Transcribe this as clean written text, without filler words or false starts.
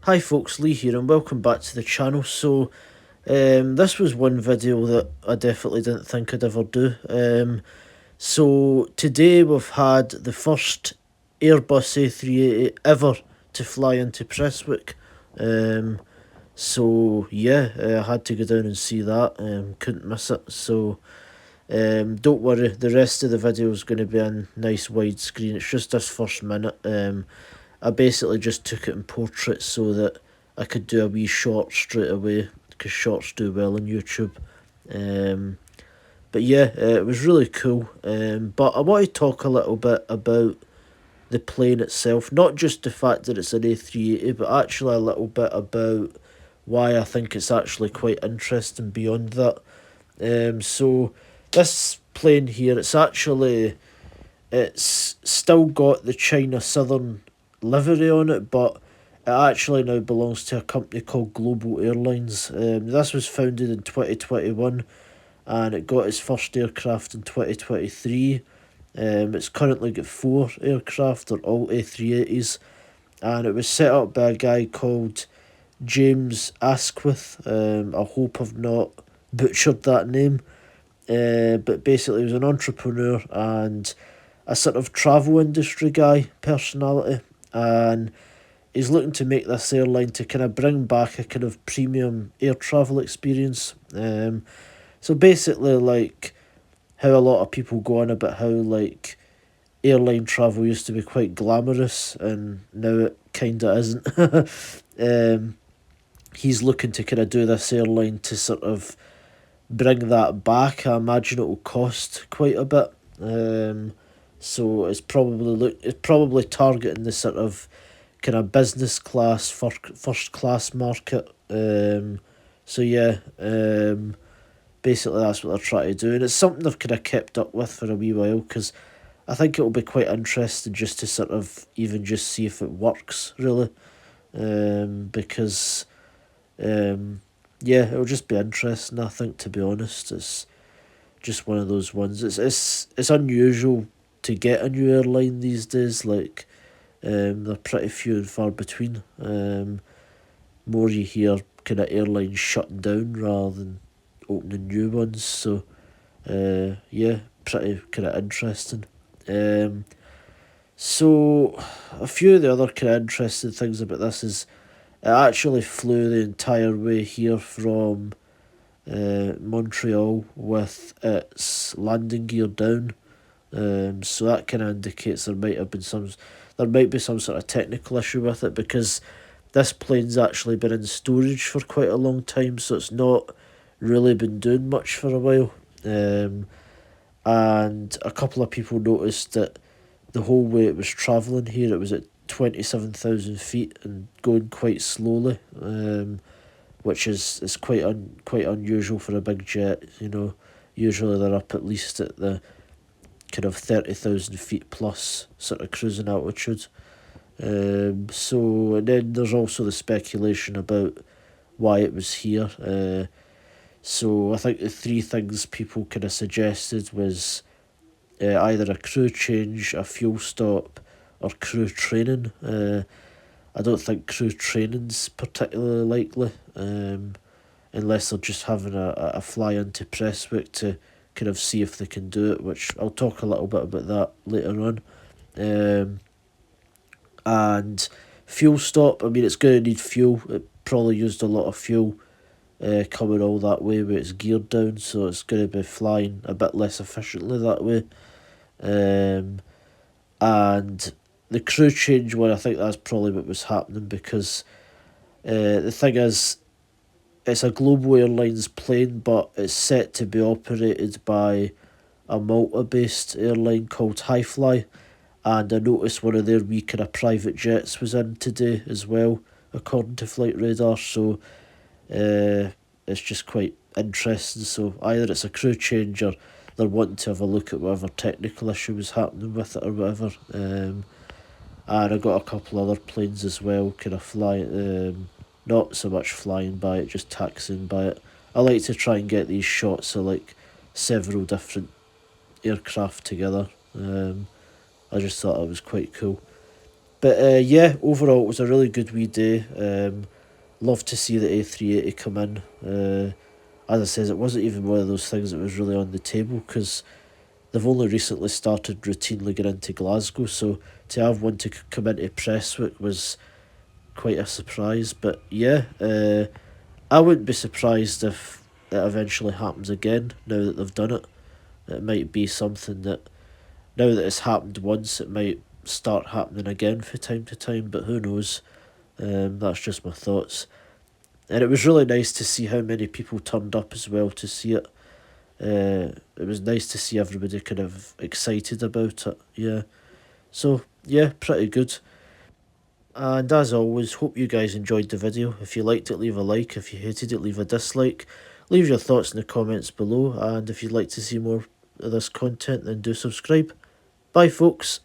Hi folks, Lee here and welcome back to the channel. This was one video that I definitely didn't think I'd ever do. So today we've had the first Airbus A380 ever to fly into Prestwick. I had to go down and see that. Couldn't miss it. Don't worry, the rest of the video is going to be in nice widescreen. It's just this first minute. I basically just took it in portrait so that I could do a wee short straight away, because shorts do well on YouTube. It was really cool. But I want to talk a little bit about the plane itself, not just the fact that it's an A380, but actually a little bit about why I think it's actually quite interesting beyond that. So this plane here, it's still got the China Southern livery on it, but it actually now belongs to a company called Global Airlines. This was founded in 2021 and it got its first aircraft in 2023. It's currently got 4 aircraft, they're all A380s, and it was set up by a guy called James Asquith. I hope I've not butchered that name. But basically, he was an entrepreneur and a sort of travel industry guy personality, and he's looking to make this airline to kind of bring back a kind of premium air travel experience. So basically, like how a lot of people go on about how like airline travel used to be quite glamorous and now it kind of isn't. He's looking to kind of do this airline to sort of bring that back. I imagine it will cost quite a bit. So it's probably targeting the sort of kind of business class first class market. So yeah, Basically that's what they're trying to do, and it's something I've kind of kept up with for a wee while because I think it will be quite interesting just to sort of even just see if it works really. Because it'll just be interesting. I think, to be honest, it's just one of those ones. It's unusual to get a new airline these days. Like, they're pretty few and far between. More you hear kind of airlines shutting down rather than opening new ones. Pretty kind of interesting. So a few of the other kind of interesting things about this is it actually flew the entire way here from Montreal with its landing gear down. So that kind of indicates there might be some sort of technical issue with it, because this plane's actually been in storage for quite a long time, so it's not really been doing much for a while. And a couple of people noticed that the whole way it was travelling here, it was at 27,000 feet and going quite slowly, which is quite unusual for a big jet. You know, usually they're up at least at the kind of 30,000 feet plus sort of cruising altitude. And then there's also the speculation about why it was here. So I think the three things people kind of suggested was either a crew change, a fuel stop, or crew training. I don't think crew training's particularly likely, unless they're just having a fly into Prestwick to kind of see if they can do it, which I'll talk a little bit about that later on. And fuel stop, I mean, it's going to need fuel. It probably used a lot of fuel coming all that way where it's geared down, so it's going to be flying a bit less efficiently that way. And the crew change one, I think that's probably what was happening, because the thing is, it's a Global Airlines plane, but it's set to be operated by a Malta-based airline called Highfly, and I noticed one of their wee kind of private jets was in today as well, according to Flight Radar. So it's just quite interesting. So either it's a crew change or they're wanting to have a look at whatever technical issue was happening with it or whatever. And I got a couple other planes as well, kind of not so much flying by it, just taxiing by it. I like to try and get these shots of like several different aircraft together. I just thought it was quite cool. But yeah, overall it was a really good wee day. Love to see the A380 come in. As I says, it wasn't even one of those things that was really on the table because they've only recently started routinely getting into Glasgow, so to have one to come into Prestwick was quite a surprise. But yeah, I wouldn't be surprised if it eventually happens again now that they've done it. It might be something that, now that it's happened once, it might start happening again from time to time, but who knows? That's just my thoughts. And it was really nice to see how many people turned up as well to see it. It was nice to see everybody kind of excited about it. Yeah. So yeah, pretty good. And as always, hope you guys enjoyed the video. If you liked it, leave a like. If you hated it, leave a dislike. Leave your thoughts in the comments below. And if you'd like to see more of this content, then do subscribe. Bye, folks.